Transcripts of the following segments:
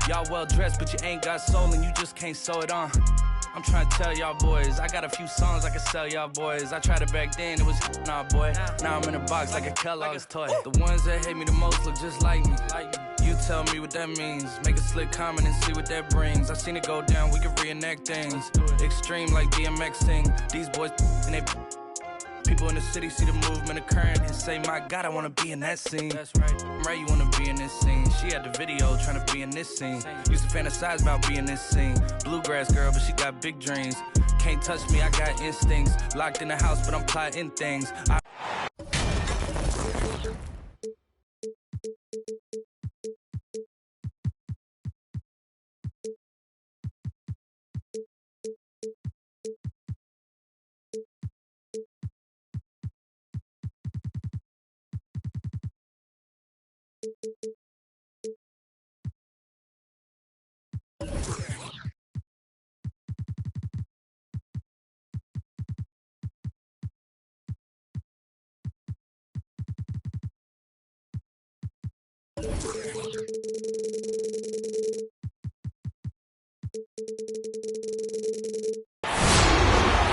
Y'all well dressed, but you ain't got soul and you just can't sew it on. I'm trying to tell y'all boys, I got a few songs I can sell y'all boys. I tried it back then, it was nah boy. Now I'm in a box like a Kellogg's toy. The ones that hate me the most look just like me. You tell me what that means. Make a slick comment and see what that brings. I seen it go down, we can reenact things. Extreme like BMX thing. These boys and they people in the city see the movement occurring and say, my God, I wanna be in that scene. That's right. Ray, you wanna be in this scene. She had the video trying to be in this scene. Used to fantasize about being this scene. Bluegrass girl, but she got big dreams. Can't touch me, I got instincts. Locked in the house, but I'm plotting things.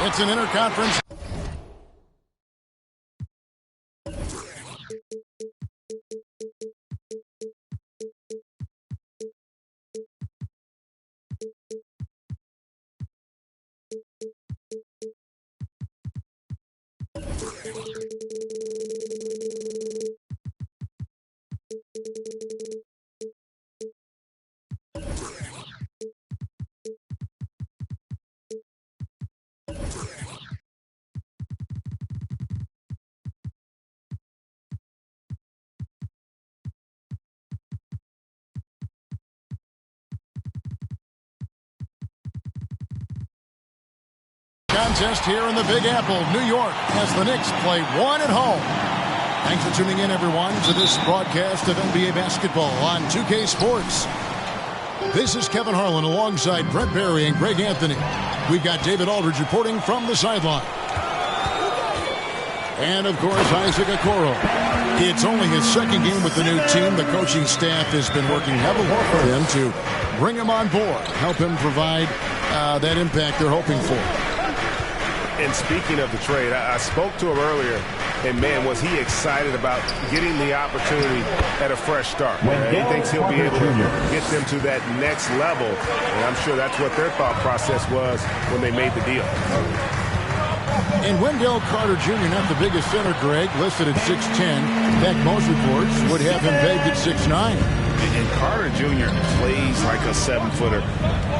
It's an interconference. Contest here in the Big Apple, New York, as the Knicks play one at home. Thanks for tuning in, everyone, to this broadcast of NBA basketball on 2K Sports. This is Kevin Harlan alongside Brett Barry and Greg Anthony. We've got David Aldridge reporting from the sideline. And, of course, Isaac Okoro. It's only his second game with the new team. The coaching staff has been working heavily for him to bring him on board, help him provide that impact they're hoping for. And speaking of the trade, I spoke to him earlier, and, man, was he excited about getting the opportunity at a fresh start. He thinks he'll be able to get them to that next level, and I'm sure that's what their thought process was when they made the deal. And Wendell Carter Jr., not the biggest center, Greg, listed at 6'10". In fact, most reports would have him pegged at 6'9". And Carter Jr. plays like a 7-footer.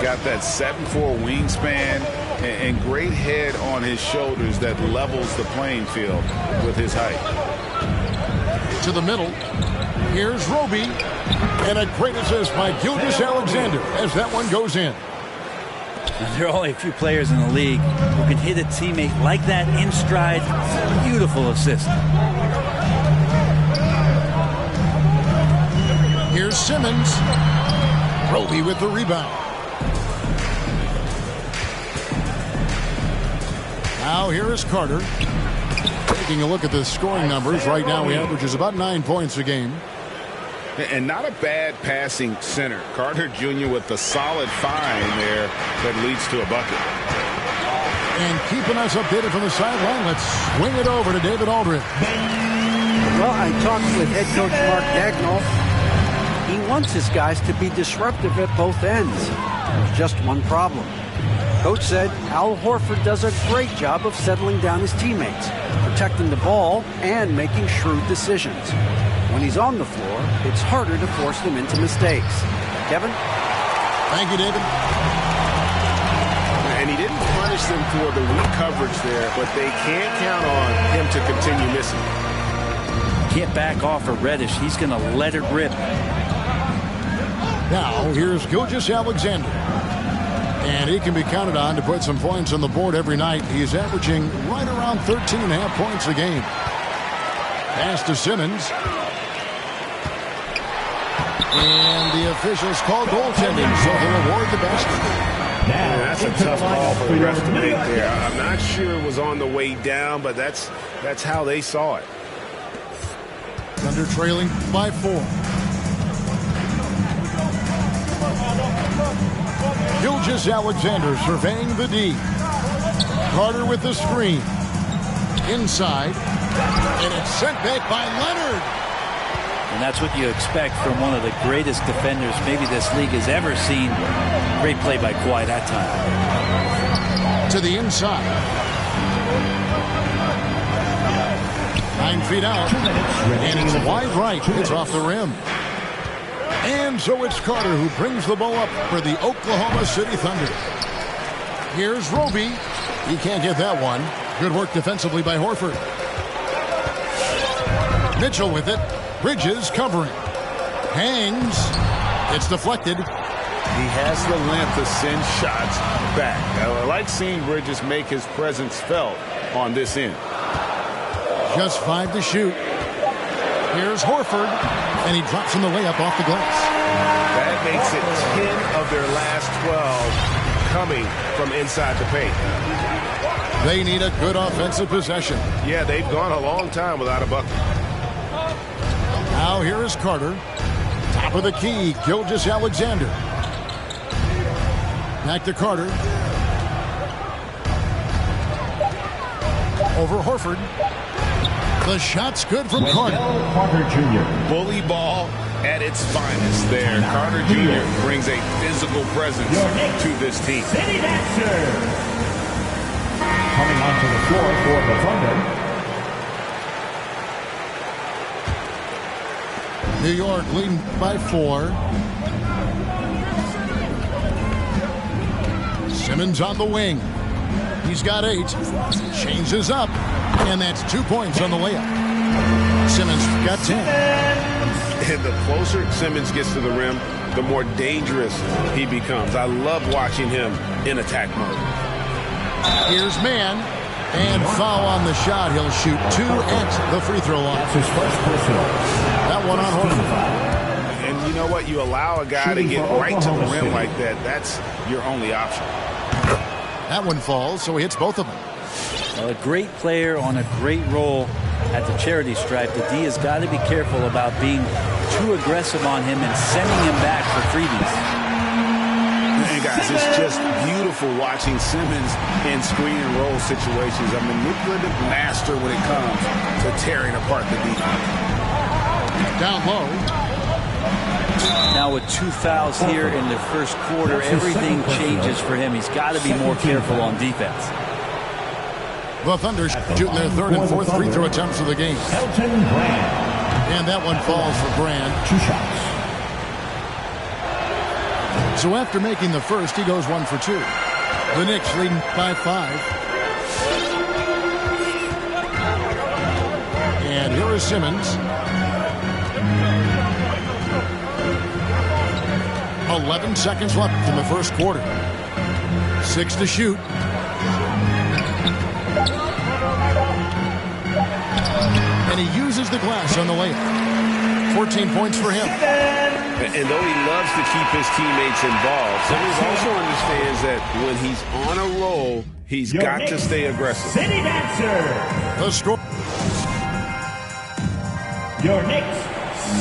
Got that 7'4" wingspan and great head on his shoulders that levels the playing field with his height. To the middle. Here's Roby. And a great assist by Gilgeous-Alexander as that one goes in. There are only a few players in the league who can hit a teammate like that in stride. Beautiful assist. Here's Simmons. Roby with the rebound. Now here is Carter. Taking a look at the scoring numbers. Right now he averages about 9 points a game. And not a bad passing center. Carter Jr. with a solid find there that leads to a bucket. And keeping us updated from the sideline, let's swing it over to David Aldridge. Well, I talked with head coach Mark Dagnall. He wants his guys to be disruptive at both ends. There's just one problem. Coach said Al Horford does a great job of settling down his teammates, protecting the ball, and making shrewd decisions. When he's on the floor, it's harder to force them into mistakes. Kevin? Thank you, David. And he didn't punish them for the weak coverage there, but they can't count on him to continue missing. Can't back off of Reddish. He's going to let it rip. Now, here's Gilgeous-Alexander. And he can be counted on to put some points on the board every night. He's averaging right around 13.5 points a game. Pass to Simmons. And the officials call goaltending, so they'll award the basket. Yeah, that's a tough call for the ref to make there. I'm not sure it was on the way down, but that's how they saw it. Thunder trailing by 4. Gilgeous-Alexander surveying the D. Carter with the screen. Inside. And it's sent back by Leonard. And that's what you expect from one of the greatest defenders maybe this league has ever seen. Great play by Kawhi that time. To the inside. 9 feet out. And it's wide right. It's off the rim. And so it's Carter who brings the ball up for the Oklahoma City Thunder. Here's Roby. He can't get that one. Good work defensively by Horford. Mitchell with it. Bridges covering. Hangs. It's deflected. He has the length to send shots back. I like seeing Bridges make his presence felt on this end. Just 5 to shoot. Here's Horford. And he drops in the layup off the glass. That makes it 10 of their last 12 coming from inside the paint. They need a good offensive possession. Yeah, they've gone a long time without a bucket. Now here is Carter. Top of the key, Gilgeous-Alexander. Back to Carter. Over Horford. The shot's good from Carter. Carter Jr. Bully ball at its finest there. Carter Jr. brings a physical presence to this team. City Dancer. Coming onto the floor for the Thunder. New York leading by 4. Simmons on the wing. He's got 8. Changes up. And that's 2 points on the layup. Simmons got 10. And the closer Simmons gets to the rim, the more dangerous he becomes. I love watching him in attack mode. Here's Mann. And foul on the shot. He'll shoot 2 at the free throw line. That's his first personal. That one on Horford. And you know what? You allow a guy to get right to the rim like that. That's your only option. That one falls, so he hits both of them. Well, a great player on a great role at the charity stripe. The D has got to be careful about being too aggressive on him and sending him back for freebies. And guys, it's just beautiful watching Simmons in screen and roll situations. A manipulative master when it comes to tearing apart the defense. Down low. Now with 2 fouls here in the first quarter, everything changes for him. He's got to be more careful on defense. The Thunder shooting their 3rd and 4th free throw attempts of the game. Elton Brand. And that one falls for Brand. 2 shots. So after making the first, he goes 1 for 2. The Knicks leading by 5. And here is Simmons. 11 seconds left in the first quarter. 6 to shoot. And he uses the glass on the layup. 14 points for him. And though he loves to keep his teammates involved, Simmons also understands that when he's on a roll, he's got to stay aggressive. City Dancer. The score. Your Knicks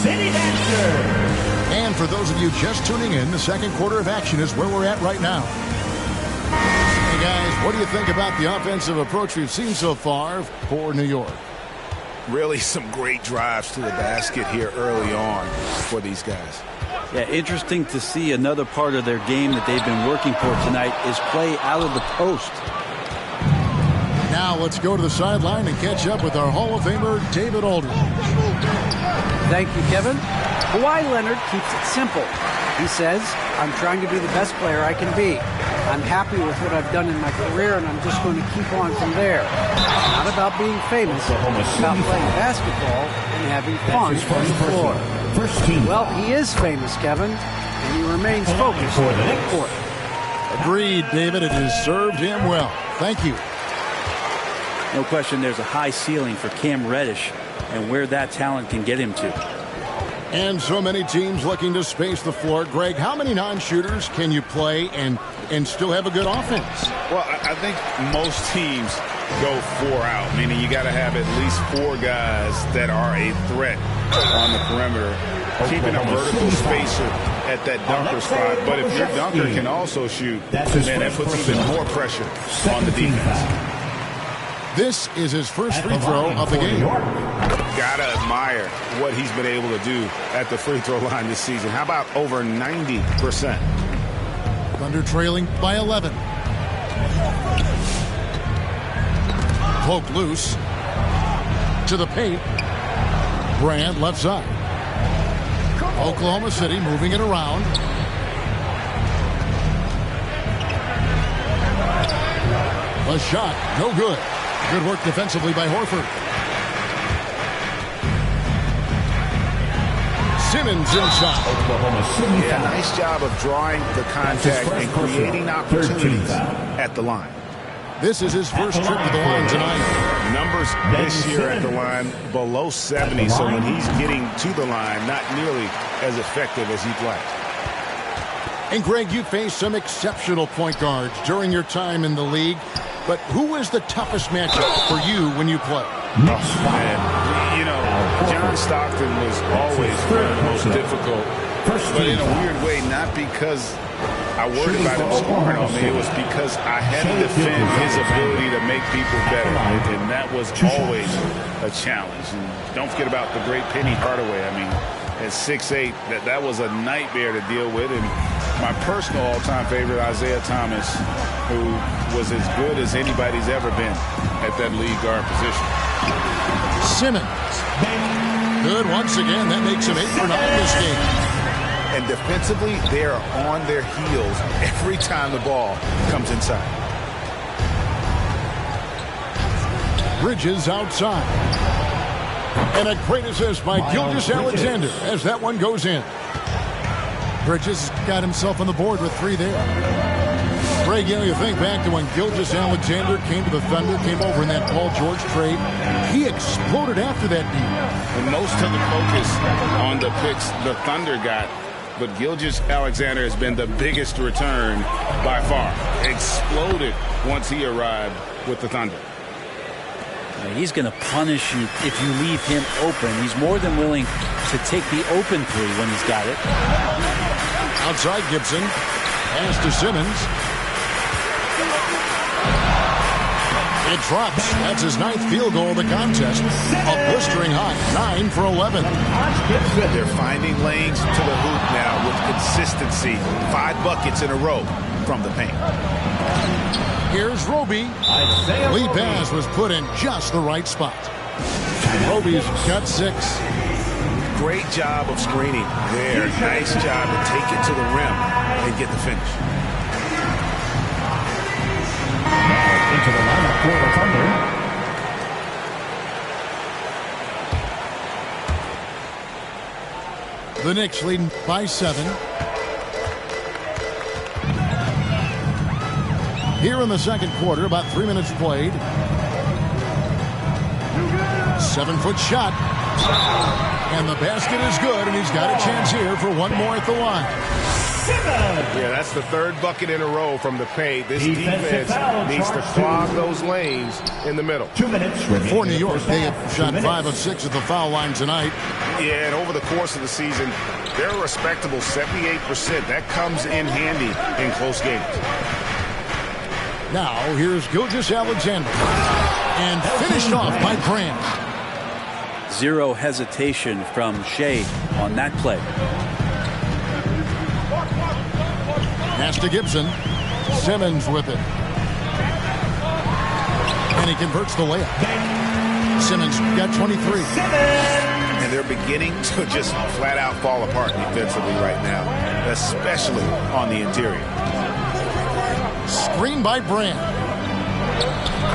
City Dancer. And for those of you just tuning in, the second quarter of action is where we're at right now. Hey guys, what do you think about the offensive approach we've seen so far for New York? Really some great drives to the basket here early on for these guys. Yeah, interesting to see another part of their game that they've been working for tonight is play out of the post. Now let's go to the sideline and catch up with our Hall of Famer, David Aldridge. Thank you, Kevin. Kawhi Leonard keeps it simple. He says, I'm trying to be the best player I can be. I'm happy with what I've done in my career, and I'm just going to keep on from there. It's not about being famous. It's about playing basketball and having fun on the floor. First team. Well, he is famous, Kevin, and he remains focused on the court. Agreed, David. It has served him well. Thank you. No question there's a high ceiling for Cam Reddish and where that talent can get him to. And so many teams looking to space the floor. Greg, how many non-shooters can you play and still have a good offense? Well, I think most teams go 4 out, meaning you got to have at least 4 guys that are a threat on the perimeter. Keeping a vertical spacer at that dunker spot. But if your dunker can also shoot, man, that puts even more pressure on the defense. This is his first free throw of the game. Gotta admire what he's been able to do at the free throw line this season. How about over 90%? Thunder trailing by 11. Poke loose to the paint. Brand left side. Oklahoma City moving it around. The shot, no good. Good work defensively by Horford. Simmons inside. Yeah, nice job of drawing the contact and creating opportunities at the line. This is his first trip to the line tonight. Numbers this year at the line below 70, so when he's getting to the line, not nearly as effective as he'd like. And Greg, you faced some exceptional point guards during your time in the league, but who was the toughest matchup for you when you played? Man, you know, John Stockton was always one of the most difficult, but in a weird way, not because I worried about him scoring on me. It was because I had to defend his ability to make people better, and that was always a challenge. And don't forget about the great Penny Hardaway. I mean, at 6'8", that was a nightmare to deal with. And my personal all-time favorite, Isaiah Thomas, who was as good as anybody's ever been at that lead guard position. Simmons. Good once again. That makes him 8 for 9 this game. And defensively, they are on their heels every time the ball comes inside. Bridges outside. And a great assist by Gilgeous-Alexander as that one goes in. Bridges got himself on the board with 3 there. Greg, you think back to when Gilgeous-Alexander came to the Thunder, came over in that Paul George trade. He exploded after that deal. And most of the focus on the picks the Thunder got, but Gilgeous-Alexander has been the biggest return by far. Exploded once he arrived with the Thunder. He's going to punish you if you leave him open. He's more than willing to take the open three when he's got it. Outside Gibson. Pass to Simmons. It drops. That's his 9th field goal of the contest. A blistering hot 9 for 11. They're finding lanes to the hoop now with consistency. 5 buckets in a row from the paint. Here's Roby. Lead pass was put in just the right spot. Roby's got 6. Great job of screening there. Nice job to take it to the rim and get the finish. Into the lineup for the Thunder. The Knicks leading by 7. Here in the second quarter, about 3 minutes played. 7-foot shot. And the basket is good, and he's got a chance here for one more at the line. Yeah, that's the 3rd bucket in a row from the paint. This defense needs to clog those lanes in the middle. 2 minutes. For New York, they have shot 5 of 6 at the foul line tonight. Yeah, and over the course of the season, they're a respectable 78%. That comes in handy in close games. Now, here's Gilgeous-Alexander. And finished off by Grant. Zero hesitation from Shea on that play. Pass to Gibson. Simmons with it. And he converts the layup. Simmons got 23. And they're beginning to just flat out fall apart defensively right now, especially on the interior. Screen by Brand.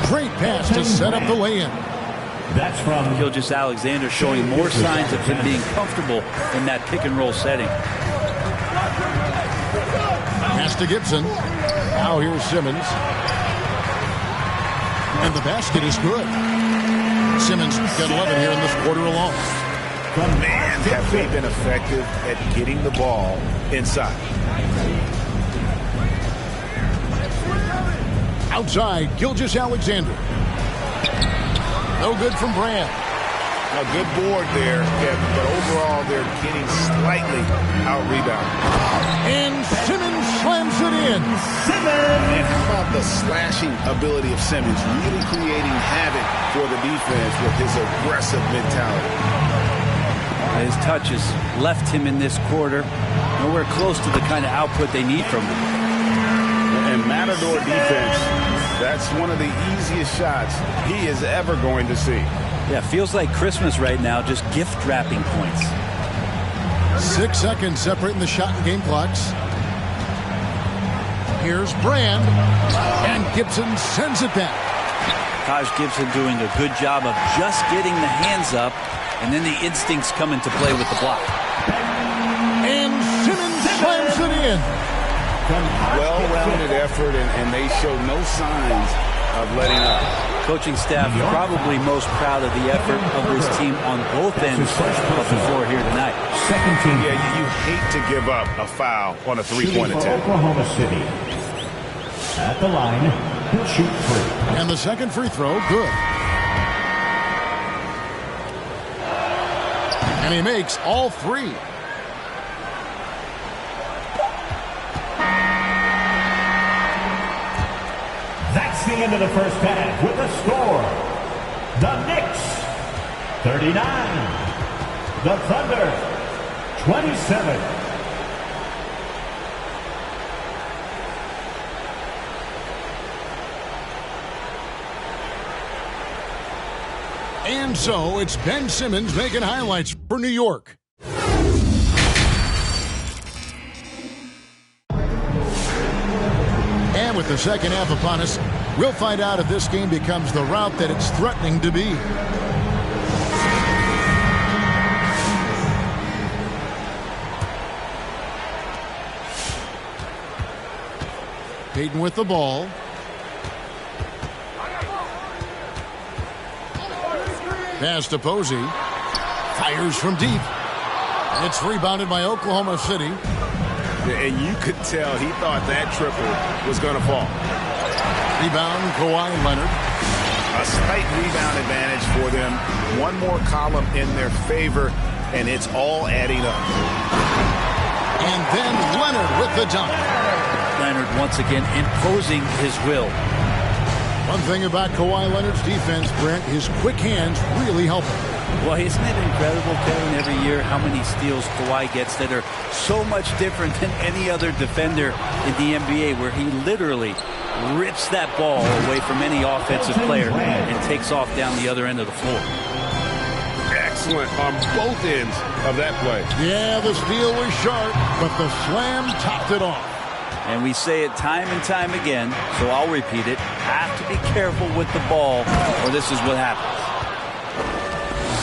Great pass to set up the lay-in. That's from Gilgeous-Alexander showing more signs of him being comfortable in that pick-and-roll setting. Pass to Gibson. Now here's Simmons. And the basket is good. Simmons got 11 here in this quarter alone. Man, have they been effective at getting the ball inside. Outside, Gilgeous-Alexander. No good from Brand. A good board there, Kevin, but overall they're getting slightly out-rebounded. And Simmons slams it in. And how about the slashing ability of Simmons, really creating havoc for the defense with his aggressive mentality. His touches left him in this quarter nowhere close to the kind of output they need from him. And Matador defense, that's one of the easiest shots he is ever going to see. Yeah, feels like Christmas right now, just gift wrapping points. 6 seconds separating the shot and game clocks. Here's Brand, and Gibson sends it back. Taj Gibson doing a good job of just getting the hands up, and then the instincts come into play with the block. And Simmons slams it in. Well-rounded effort, and they show no signs of letting up. Coaching staff probably most proud of the effort of this team on both ends of the floor here tonight. Second team. Yeah, you hate to give up a foul on a three-point attempt. Oklahoma City. At the line, he'll shoot free. And the second free throw, good. And he makes all three. That's the end of the first half with the score. The Knicks, 39. The Thunder, 27. And so it's Ben Simmons making highlights for New York. And with the second half upon us, we'll find out if this game becomes the route that it's threatening to be. Payton with the ball. Pass to Posey. Fires from deep. It's rebounded by Oklahoma City. And you could tell he thought that triple was going to fall. Rebound, Kawhi Leonard. A slight rebound advantage for them. One more column in their favor, and it's all adding up. And then Leonard with the dunk. Leonard once again imposing his will. One thing about Kawhi Leonard's defense, Brent, his quick hands really help him. Well, isn't it incredible, Kevin, every year how many steals Kawhi gets that are so much different than any other defender in the NBA, where he literally rips that ball away from any offensive player and takes off down the other end of the floor. Excellent on both ends of that play. Yeah, the steal was sharp, but the slam topped it off. And we say it time and time again, so I'll repeat it. Have to be careful with the ball, or this is what happens.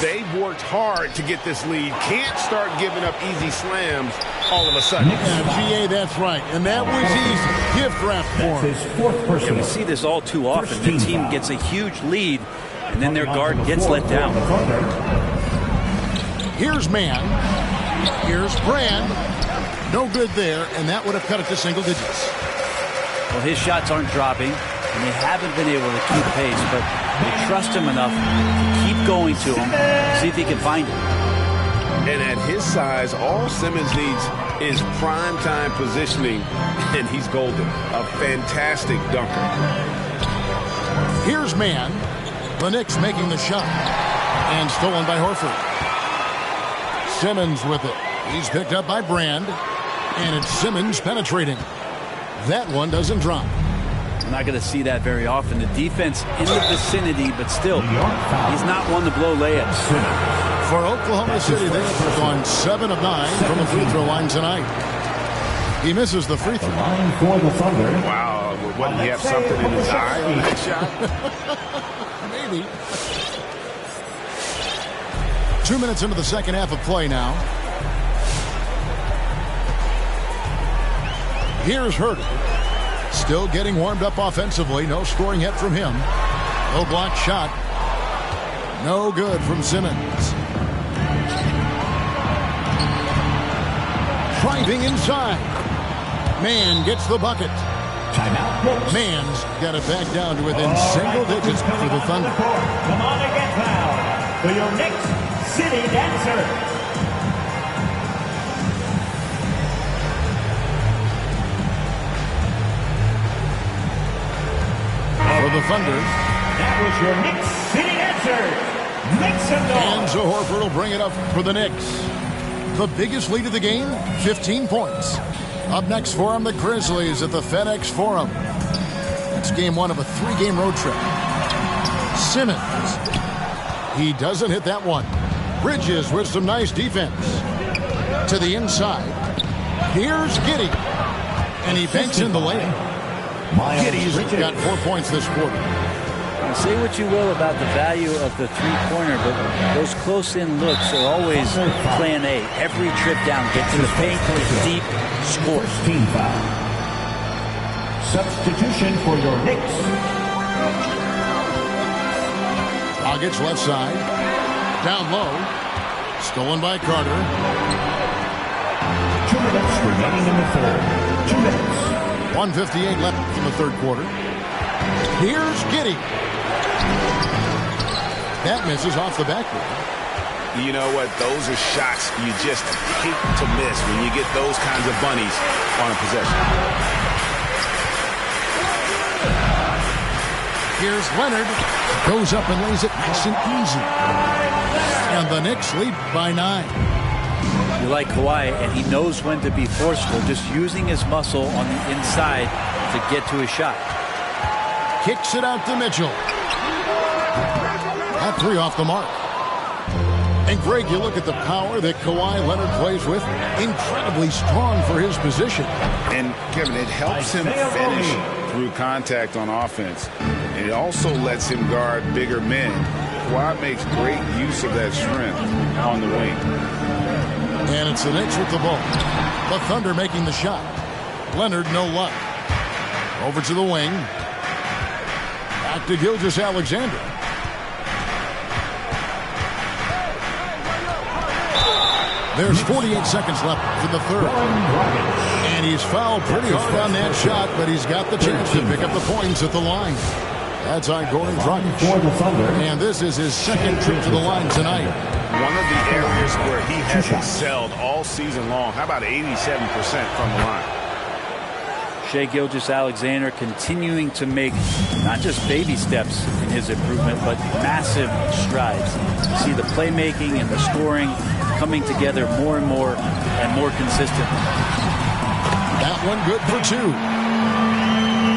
They've worked hard to get this lead. Can't start giving up easy slams all of a sudden. Yeah, GA, that's right. And that was easy. Gift wrap for him. His fourth personal. We see this all too often. The team gets a huge lead, and then their guard gets let down. Here's Mann. Here's Brand. No good there, and that would have cut it to single digits. Well, his shots aren't dropping, and they haven't been able to keep pace, but they trust him enough to keep going to him, see if he can find him. And at his size, all Simmons needs is prime-time positioning, and he's golden. A fantastic dunker. Here's Mann. The Knicks making the shot. And stolen by Horford. Simmons with it. He's picked up by Brand. And it's Simmons penetrating. That one doesn't drop. We're not going to see that very often. The defense in the vicinity, but still, he's not one to blow layups. For Oklahoma City, they've gone 7 of 9 from the free throw line tonight. He misses the free throw. Line for the Thunder. Wow, wouldn't he have something in his eye on that shot? Maybe. 2 minutes into the second half of play now. Here's Herter. Still getting warmed up offensively. No scoring yet from him. No block shot. No good from Simmons. Driving inside. Mann gets the bucket. Timeout. Mann's got it back down to within single digits for the Thunder. Come on and get fouled for your Knicks. City Dancer. For the Thunder. That was your Knicks City Dancer. Make some And noise. so Horford will bring it up for the Knicks. The biggest lead of the game, 15 points. Up next for them, the Grizzlies at the FedEx Forum. It's game one of a 3-game road trip. Simmons. He doesn't hit that one. Bridges with some nice defense. To the inside. Here's Giddey. And he banks in the lane. Giddey's got 4 points this quarter. Now, say what you will about the value of the three-pointer, but those close-in looks are always plan A. Every trip down, get to the paint, deep, score. Team foul. Substitution for your Knicks. Dragic left side. Down low. Stolen by Carter. 2 minutes remaining in the third. 2 minutes. 1:58 left in the third quarter. Here's Giddey. That misses off the backboard. You know what? Those are shots you just hate to miss when you get those kinds of bunnies on a possession. Here's Leonard. Goes up and lays it nice and easy. And the Knicks lead by 9. You like Kawhi, and he knows when to be forceful, just using his muscle on the inside to get to his shot. Kicks it out to Mitchell. That 3 off the mark. And Greg, you look at the power that Kawhi Leonard plays with. Incredibly strong for his position. And Kevin, it helps him finish through contact on offense. And it also lets him guard bigger men. Kawhi makes great use of that strength on the wing. And it's the Knicks with the ball. The Thunder making the shot. Leonard, no luck. Over to the wing. Back to Gilgeous-Alexander. There's 48 seconds left in the third. And he's fouled pretty hard on that shot, but he's got the chance to pick up the points at the line. That's on Goran Dragic. And this is his second trip to the line tonight. One of the areas where he has excelled all season long. How about 87% from the line? Shai Gilgeous-Alexander continuing to make not just baby steps in his improvement, but massive strides. You see the playmaking and the scoring coming together more and more consistent. That one good for 2.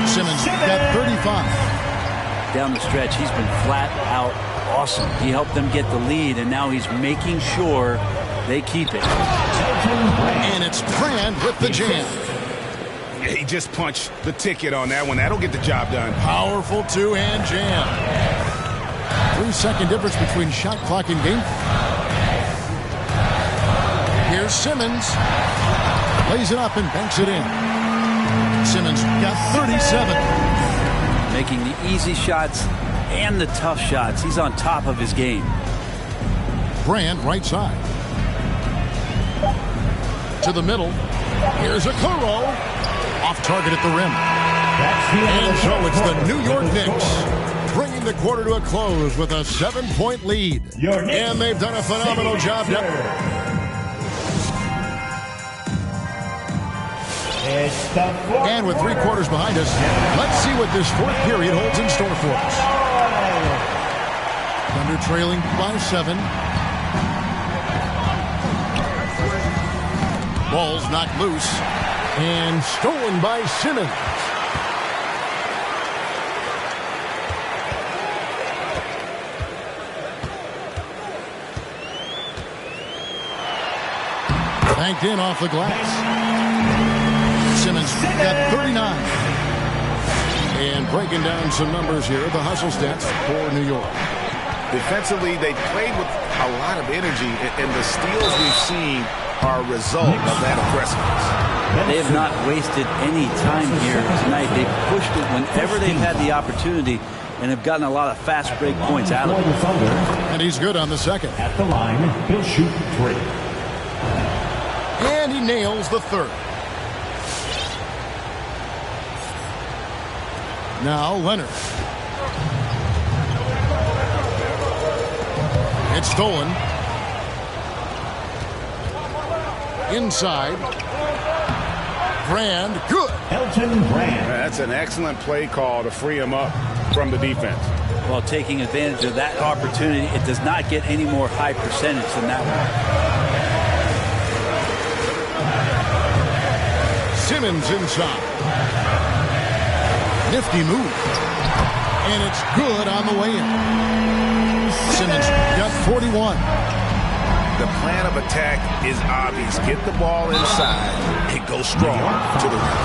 Simmons got 35. Down the stretch, he's been flat out awesome. He helped them get the lead, and now he's making sure they keep it. And it's Brand with the jam. He just punched the ticket on that one. That'll get the job done. Powerful two-hand jam. 3-second difference between shot clock and game. Here's Simmons. Lays it up and banks it in. Simmons got 37. Making the easy shots and the tough shots. He's on top of his game. Brand right side. To the middle. Here's a Okoro. Off target at the rim. And so it's the New York Knicks bringing the quarter to a close with a 7-point lead. And they've done a phenomenal job. And with 3 quarters behind us, let's see what this fourth period holds in store for us. Thunder trailing by 7. Ball's knocked loose and stolen by Simmons. Banked in off the glass. Simmons got 39. And breaking down some numbers here, the hustle stats for New York. Defensively, they played with a lot of energy, and the steals we've seen are a result of that aggressiveness. They have not wasted any time here tonight. They've pushed it whenever they've had the opportunity and have gotten a lot of fast break points out of it. And he's good on the second. At the line, he'll shoot 3. And he nails the third. Now Leonard. It's stolen. Inside. Brand, good. Elton Brand. That's an excellent play call to free him up from the defense. Well, taking advantage of that opportunity, it does not get any more high percentage than that one. Simmons inside. Nifty move. And it's good on the way in. Simmons got 41. The plan of attack is obvious. Get the ball inside and go strong to the rim.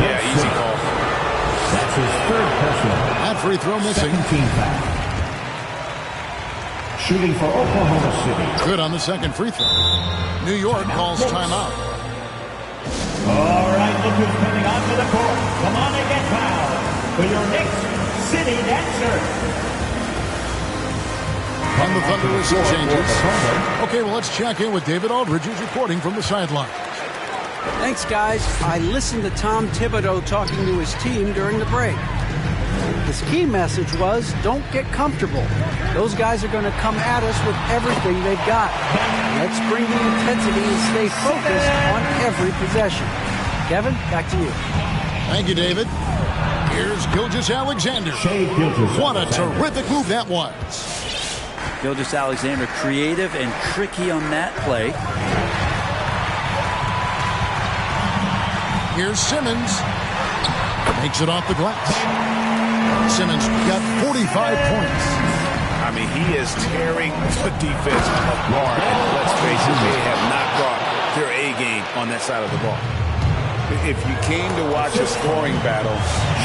Yeah, easy call. That's his third personal. That free throw missing. Second team foul. Shooting for Oklahoma City. Good on the second free throw. New York calls timeout. All right, look who's coming onto the court. Come on and get fouled for your Knicks City Dancer. On the Thunder whistle changes. Okay, well, let's check in with David Aldridge, who's reporting from the sideline. Thanks, guys. I listened to Tom Thibodeau talking to his team during the break. His key message was, don't get comfortable. Those guys are going to come at us with everything they've got. Let's bring the intensity and stay focused on every possession. Kevin, back to you. Thank you, David. Here's Gilgeous-Alexander. What a terrific move that was. Gilgeous-Alexander creative and tricky on that play. Here's Simmons. Makes it off the glass. Simmons got 45 points. I mean, he is tearing the defense apart. And let's face it, they have not brought their A game on that side of the ball. If you came to watch a scoring battle,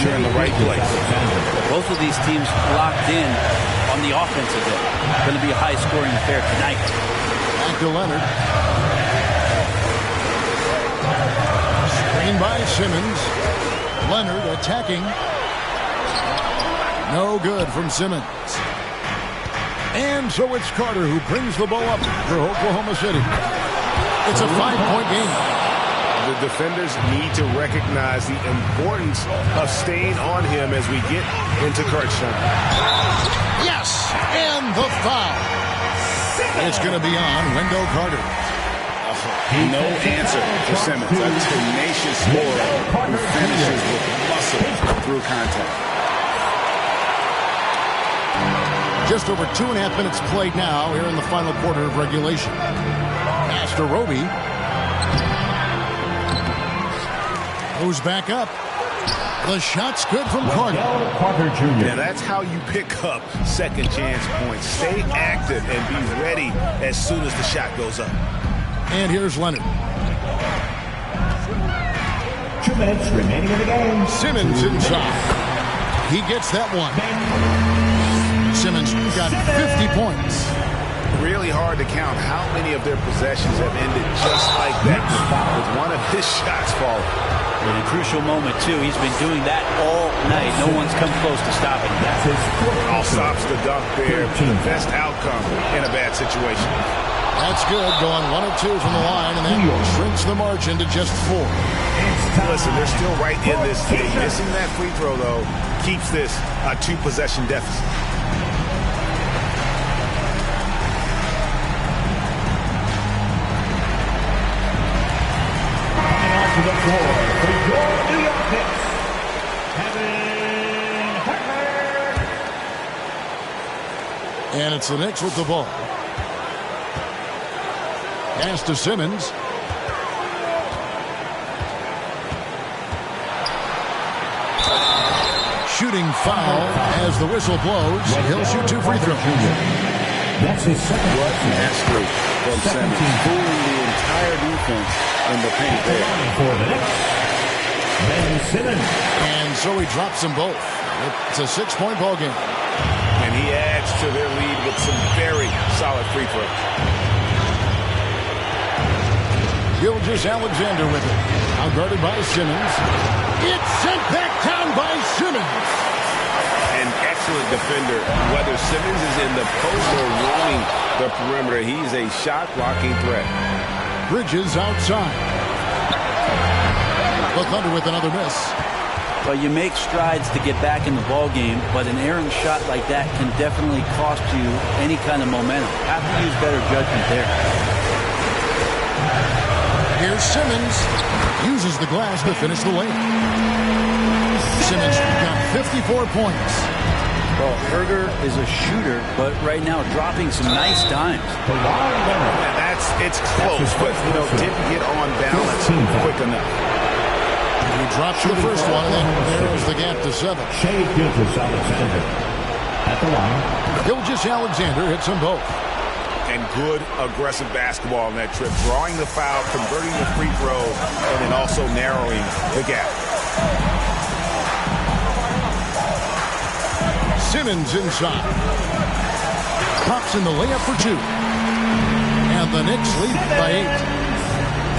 you're in the right place. Both of these teams locked in on the offensive end. Going to be a high-scoring affair tonight. Back to Leonard. Screen by Simmons. Leonard attacking. No good from Simmons. And so it's Carter who brings the ball up for Oklahoma City. It's a 5-point game. The defenders need to recognize the importance of staying on him as we get into crunch time. Yes, and the foul. It's going to be on Wendell Carter. No answer for Simmons. A tenacious scorer who finishes with muscle through contact. Just over 2.5 minutes played now here in the final quarter of regulation. Pass to Roby. Goes back up. The shot's good from Carter. Yeah, that's how you pick up second chance points. Stay active and be ready as soon as the shot goes up. And here's Leonard. 2 minutes remaining in the game. Simmons inside. He gets that one. Simmons got 50 points. Really hard to count how many of their possessions have ended just like that with one of his shots falling. In a crucial moment, too. He's been doing that all night. No one's come close to stopping that. All stops the dunk there. The best outcome in a bad situation. That's good. Going 1 of 2 from the line, and that shrinks the margin to just 4. Listen, they're still right in this game. Missing that free throw, though, keeps this a 2-possession deficit. To the floor for your New York Knicks, Kevin Hartman. And it's the Knicks with the ball. Pass to Simmons. Shooting foul as the whistle blows. He'll shoot 2 free throws. That's his second. What mastery from Simmons, fooling the entire defense in the paint there. For the Knicks, Ben Simmons. And so he drops them both. It's a 6-point ball game. And he adds to their lead with some very solid free throws. Gilgeous-Alexander with it. Now guarded by Simmons. It's sent back down by Simmons. An excellent defender. Whether Simmons is in the post or roaming the perimeter, he's a shot-blocking threat. Bridges outside. The Thunder with another miss. Well, you make strides to get back in the ball game, but an errant shot like that can definitely cost you any kind of momentum. Have to use better judgment there. Here's Simmons. Uses the glass to finish the layup. Simmons got 54 points. Well, Herder is a shooter, but right now dropping some nice dimes. It's close, but didn't get on balance quick enough. He drops the first one, and then there's the gap to 7. Shea Gilgeous-Alexander at the line. Gilgeous-Alexander hits them both. And good aggressive basketball in that trip. Drawing the foul, converting the free throw, and then also narrowing the gap. Simmons inside. Pops in the layup for 2. And the Knicks lead by 8.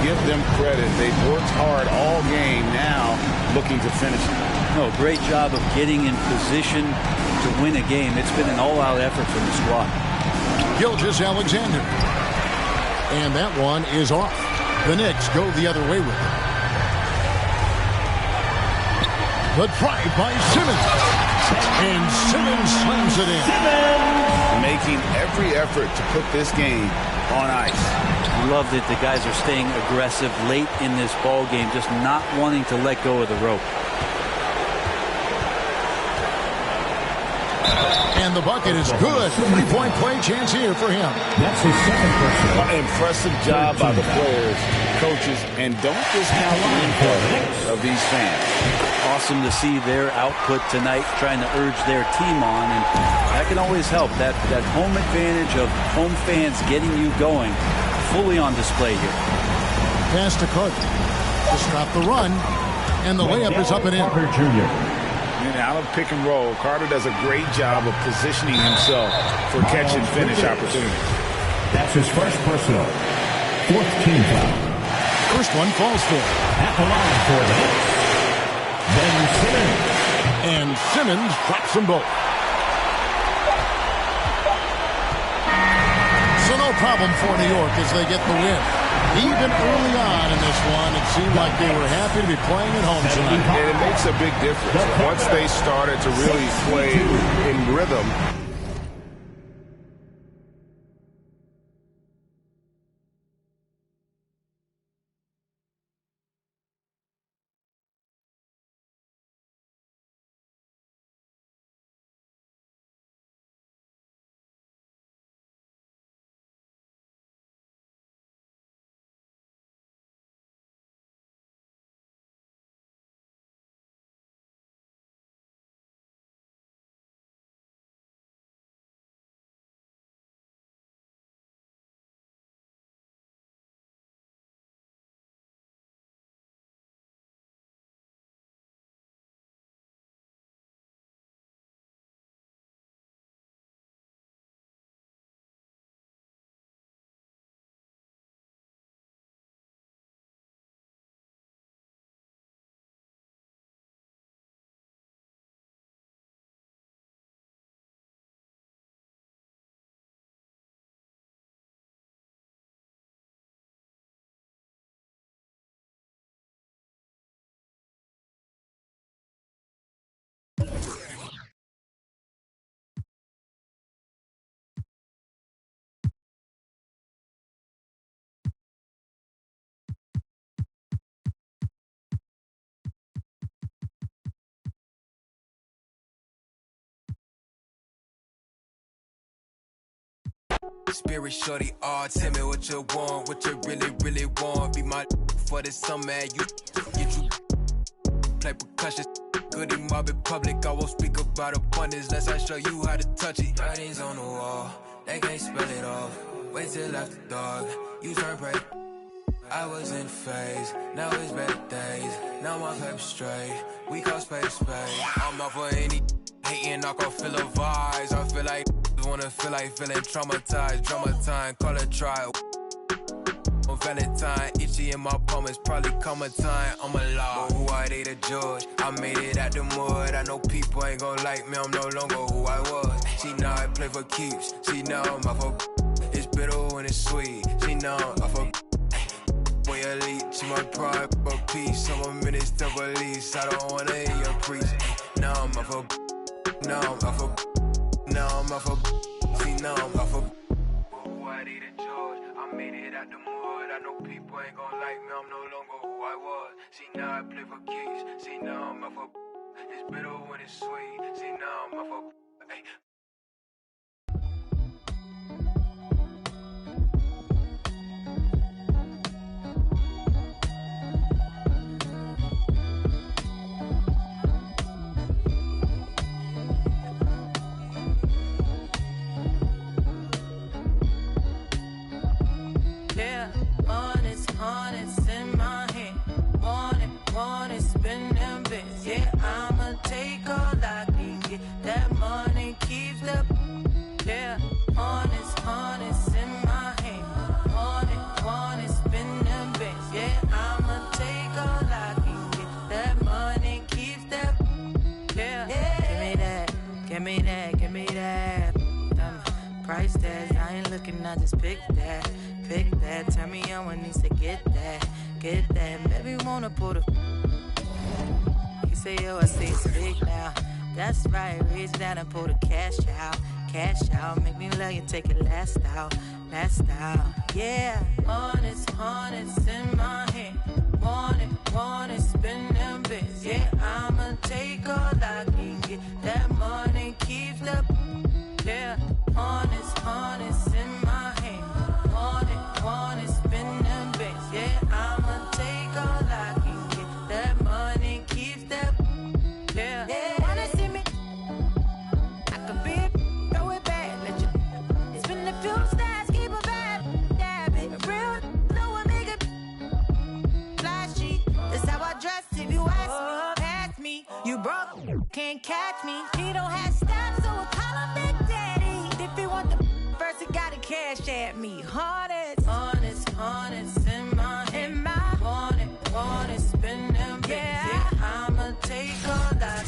Give them credit. They've worked hard all game, now looking to finish it. No, great job of getting in position to win a game. It's been an all-out effort from the squad. Gilgeous-Alexander. And that one is off. The Knicks go the other way with it. The drive by Simmons. And Simmons slams it in. Making every effort to put this game on ice. Love that the guys are staying aggressive late in this ball game, just not wanting to let go of the rope. And the bucket is good. 3-point play chance here for him. That's his second personal. Impressive job by the players, coaches, and don't discount the input of these fans. Awesome to see their output tonight, trying to urge their team on, and that can always help. That home advantage of home fans getting you going, fully on display here. Pass to Carter to stop the run, and the layup is up and in. Carter Jr. And out of pick and roll, Carter does a great job of positioning himself for catch and finish opportunities. That's his first personal. 4th team foul. First one falls for him. At the line for the Knicks, Ben Simmons. And Simmons drops them both. So no problem for New York as they get the win. Even early on in this one, it seemed like they were happy to be playing at home tonight. And it makes a big difference. Once they started to really play in rhythm, Spirit shorty, tell me what you want, what you really want. Be my for this summer, you get you play percussion. Good in mob in public, I won't speak about abundance unless I show you how to touch it. Writings on the wall, they can't spell it off. Wait till after dark, you turn prey. I was in phase, now it's better days. Now my paper straight, we call space. I'm not for any hating, I can feel the vibes. I feel like wanna feel like feeling traumatized. Drama time, call it try. On Valentine, itchy in my palm, it's probably come a time I'm alive. But who I they the judge? I made it out the mud. I know people ain't gon' like me, I'm no longer who I was. She know I play for keeps. She know I'm off of it's bitter when it's sweet. She know I'm off of boy elite. She my pride, but peace. I'm a minister police. I don't wanna hear your preach. Now I'm off of now I'm off of now I'm off of see now I'm off of not eating George. I made it out the mud. I know people ain't gon' like me. I'm no longer who I was. See, now I play for keys. See, now I'm up for. It's bitter when it's sweet. See, now I'm up for. Hey. Honest in my hand. Want it, spend them bits. Yeah, I'ma take all I can get. That money keeps the. Yeah, honest in my hand. Want it, spend them bits. Yeah, I'ma take all I can get. That money keeps the. Yeah, give me that. Price tags, I ain't looking, I just pick that. Turn me on when needs to get that. Baby, wanna put a. You say, yo, I say it's big now. That's right, reach down and pull the cash out. Make me love you, take it last out. Yeah, honest in my hand. Want it, spend them bits. Yeah, I'ma take all I can get. That money keeps the. Yeah, honest in my hand. Want it, spend them bits. Yeah, I'ma take all I can get. That money keeps that. Yeah. Wanna see me? I could be a throw it back. Let you. It's been a few stars, keep a vibe. Dab it. Real, no one make it flashy. That's how I dress if you ask me. Past me, you broke, can't catch me. He don't have style, so I call him Big Daddy. If he want the first, he gotta cash at me. Honest in my hand. Want it, spend them bits. Yeah, I'ma take all that.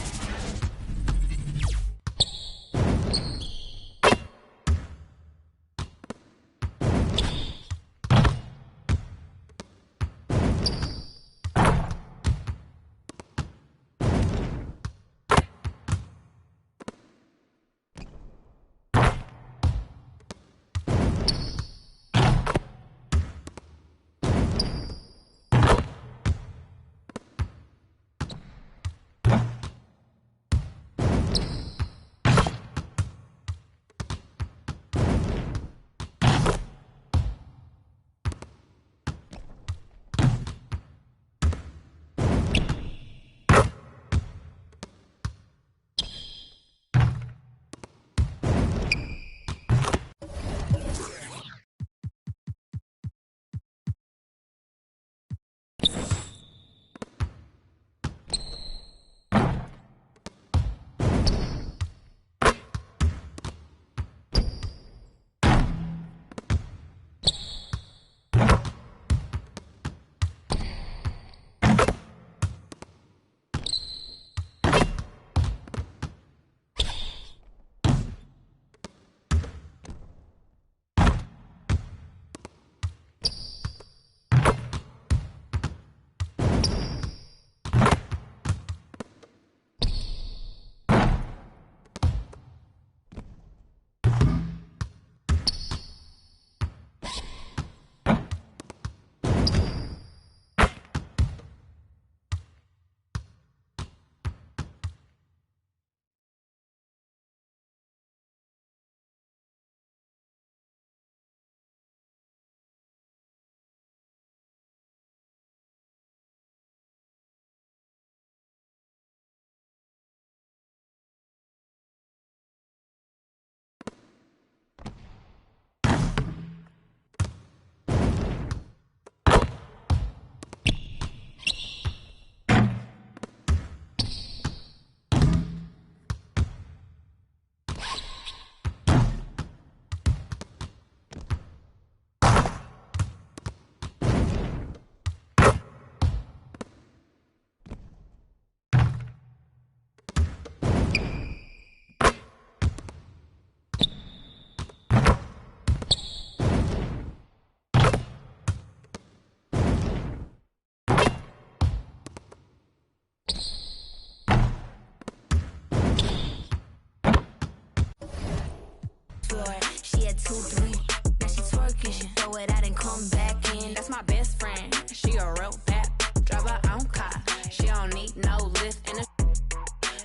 no lift in the.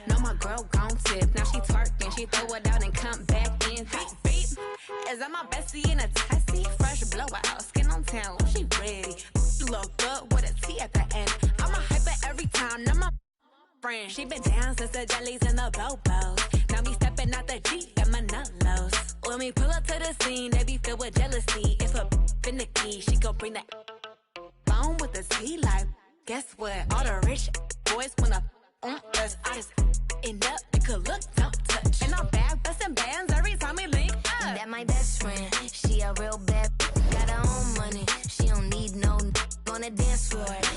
No, my girl gon' tip. Now she twerking, she throw it out and come back in. Beep, beep. Is that my bestie in a tessie? Fresh blowout, skin on town, she ready. Look good with a T at the end. I'm a hyper every time, now my friend. She been down since the jellies and the bobos. Now me stepping out the Jeep, got my nullos. When we pull up to the scene, they be filled with jealousy. If a finicky, she gon' bring the phone with the T like. Guess what? All the rich boys wanna us. I just end up, it could look, don't touch. And I'm back busting bands every time we link up. That my best friend, she a real bad. Got her own money, she don't need no on the dance floor.